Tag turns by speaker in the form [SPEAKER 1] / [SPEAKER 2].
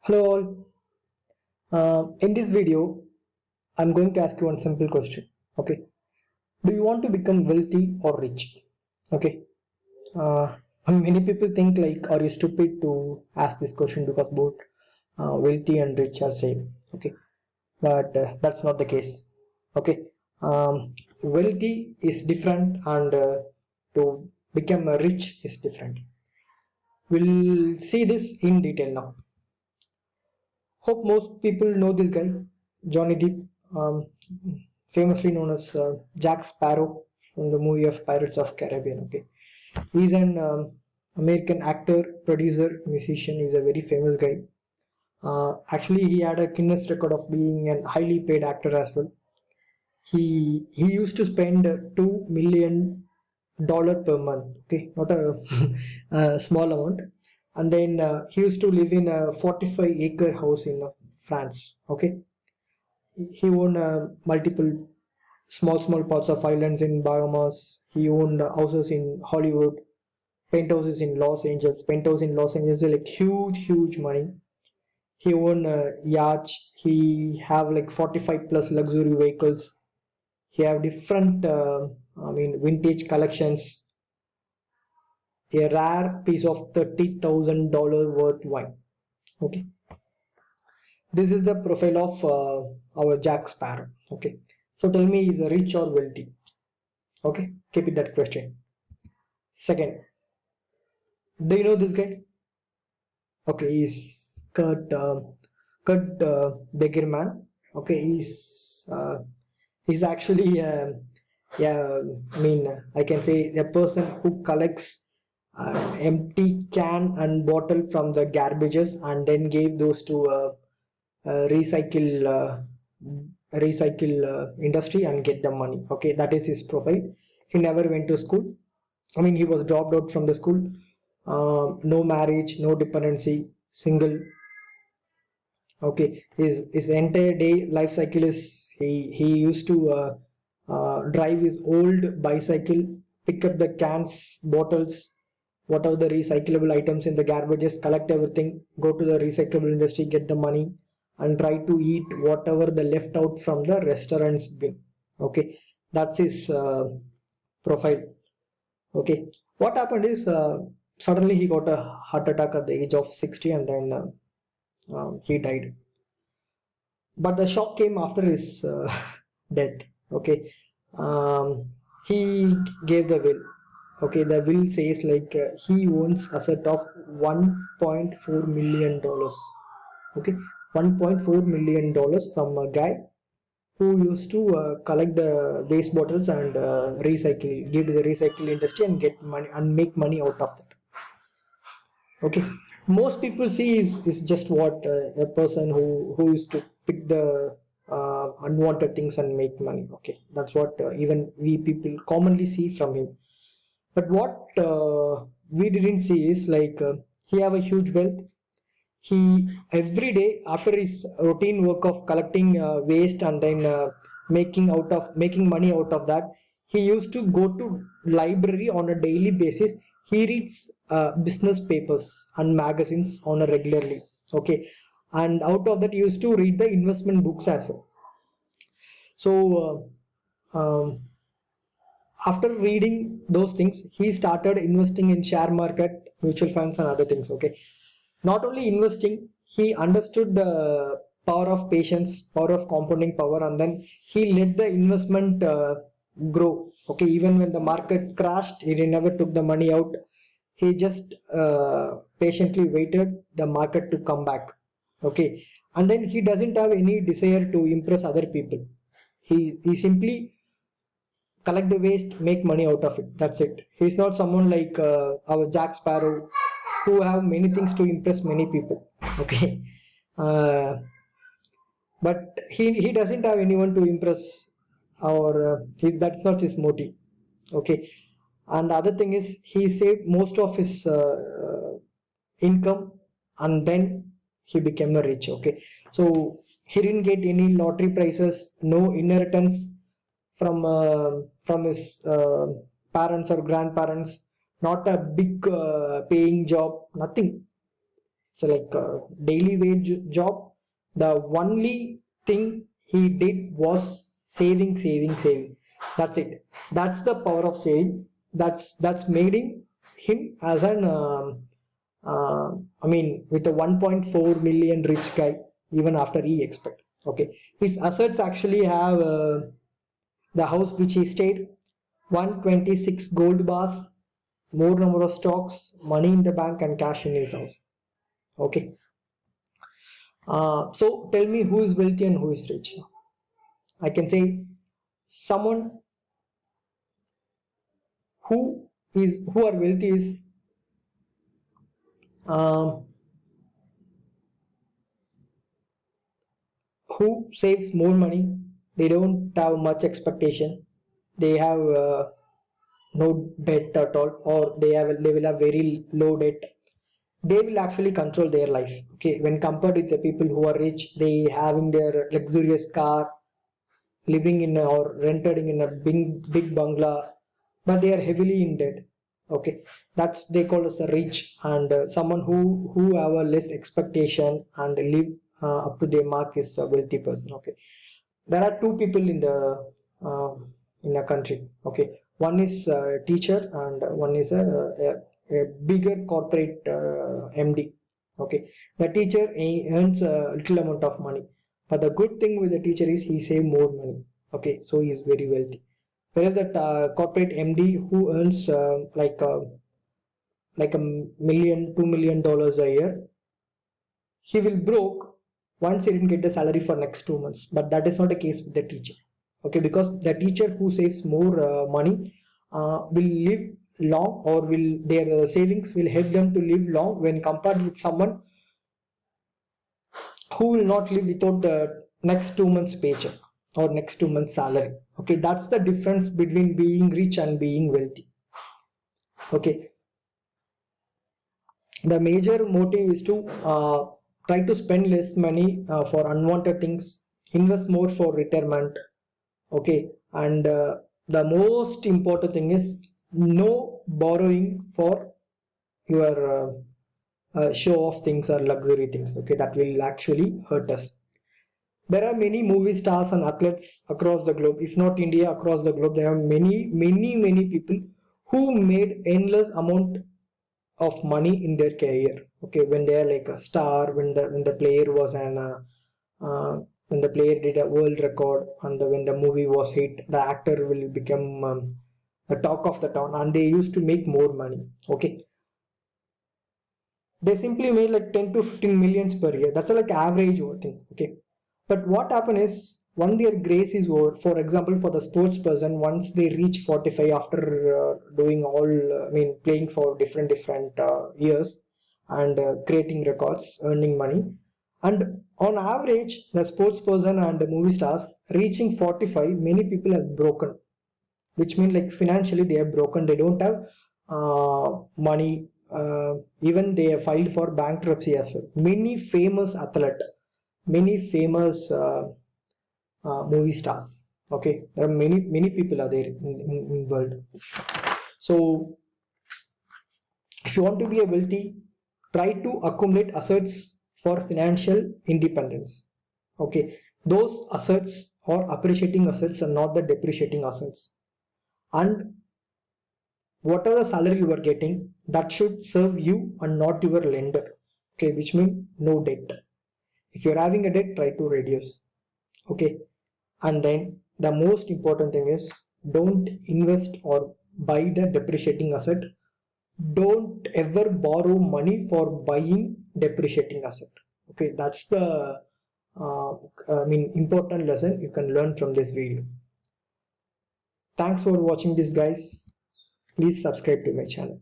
[SPEAKER 1] Hello all. In this video, I'm going to ask you one simple question. Okay, do you want to become wealthy or rich? Okay. Many people think like, are you stupid to ask this question because both wealthy and rich are same. Okay, but that's not the case. Okay. Wealthy is different, and to become rich is different. We'll see this in detail now. Hope most people know this guy, Johnny Depp, famously known as Jack Sparrow from the movie of Pirates of Caribbean. Okay, he's an American actor, producer, musician. He's a very famous guy. Actually, he had a Guinness record of being a highly paid actor as well. He used to spend $2 million per month. Okay, not a, a small amount. And then he used to live in a 45-acre house in France. Okay, he owned multiple small parts of islands in Bahamas. He owned houses in Hollywood, penthouses in Los Angeles. Penthouse in Los Angeles is like huge money. He owned yachts. He have like 45 plus luxury vehicles. He have different, vintage collections. A rare piece of $30,000 worth wine. Okay, this is the profile of our Jack Sparrow. Okay, so tell me, is he rich or wealthy? Okay, keep it that question. Second, do you know this guy? Okay, he's Kurt Begerman. Okay, he's actually yeah, I can say a person who collects empty can and bottle from the garbages and then gave those to recycle industry and get the money. Okay, that is his profile. He never went to school. He was dropped out from the school. No marriage, no dependency, single. Okay, his entire day life cycle is he used to drive his old bicycle, pick up the cans, bottles, whatever the recyclable items in the garbages, collect everything, go to the recyclable industry, get the money, and try to eat whatever the left out from the restaurants bin. Okay, that's his profile. Okay, what happened is suddenly he got a heart attack at the age of 60, and then he died. But the shock came after his death. Okay, he gave the will. Okay, the will says like he owns asset of $1.4 million. Okay, $1.4 million from a guy who used to collect the waste bottles and recycle, give to the recycle industry and get money and make money out of that. Okay, most people see is just what a person who used to pick the unwanted things and make money. Okay, that's what even we people commonly see from him. But what we didn't see is like he have a huge wealth. He every day after his routine work of collecting waste and then making money out of that, he used to go to library on a daily basis. He reads business papers and magazines on a regularly. Okay, and out of that he used to read the investment books as well. So after reading those things, he started investing in share market, mutual funds, and other things. Okay, not only investing, he understood the power of patience, power of compounding power, and then he let the investment grow. Okay, even when the market crashed, he never took the money out. He just patiently waited the market to come back. Okay, and then he doesn't have any desire to impress other people. He simply collect the waste, make money out of it. That's it. He's not someone like our Jack Sparrow who have many things to impress many people. Okay, uh, but he doesn't have anyone to impress, or that's not his motive. Okay, and the other thing is he saved most of his income, and then he became a rich. Okay, so he didn't get any lottery prizes, no inheritance from his parents or grandparents, not a big paying job, nothing. so like a daily wage job. The only thing he did was saving. That's it. That's the power of saving. That's made him as an I mean, with a 1.4 million rich guy, even after he expect. Okay, his assets actually have the house which he stayed, 126 gold bars, more number of stocks, money in the bank, and cash in his house. Okay, so tell me who is wealthy and who is rich. I can say someone who are wealthy is um, who saves more money. They don't have much expectation. They have no debt at all, or they will have very low debt. They will actually control their life. Okay, when compared with the people who are rich, they having their luxurious car, living in or rented in a big bungalow, but they are heavily in debt. Okay, that's they call us the rich, and someone who have a less expectation and live up to their mark is a wealthy person. Okay, there are two people uh, in a country. Okay, one is a teacher and one is a bigger corporate MD. Okay, the teacher earns a little amount of money, but the good thing with the teacher is he save more money. Okay, so he is very wealthy. Whereas that corporate MD who earns like $1 million, $2 million a year, he will broke once he didn't get the salary for next 2 months. But that is not the case with the teacher. Okay, because the teacher who saves more money will live long, or will their savings will help them to live long when compared with someone who will not live without the next 2 months paycheck or next 2 months salary. Okay, that's the difference between being rich and being wealthy. Okay, the major motive is to try to spend less money for unwanted things, invest more for retirement. Okay, and the most important thing is no borrowing for your show off things or luxury things. Okay, that will actually hurt us. There are many movie stars and athletes across the globe, if not India, across the globe. There are many people who made endless amount of money in their career. Okay, when they are like a star, when the player was an uh, when the player did a world record, and when the movie was hit, the actor will become the talk of the town, and they used to make more money. Okay, they simply made like 10 to 15 millions per year. That's like average thing. Okay, but what happened is when their grace is over, for example, for the sports person, once they reach 45 after doing all I mean playing for different years, and creating records, earning money, and on average the sports person and the movie stars reaching 45, many people has broken, which means like financially they are broken. They don't have money. Even they have filed for bankruptcy as well. Many famous athlete, many famous movie stars. Okay, there are many people are there in world. So if you want to be a wealthy, try to accumulate assets for financial independence. Okay, those assets or appreciating assets are not the depreciating assets. And whatever salary you are getting, that should serve you and not your lender. Okay, which means no debt. If you're having a debt, try to reduce. Okay, and then the most important thing is don't invest or buy the depreciating asset. Don't ever borrow money for buying depreciating asset. Okay, that's the uh, important lesson you can learn from this video. Thanks for watching this, guys. Please subscribe to my channel.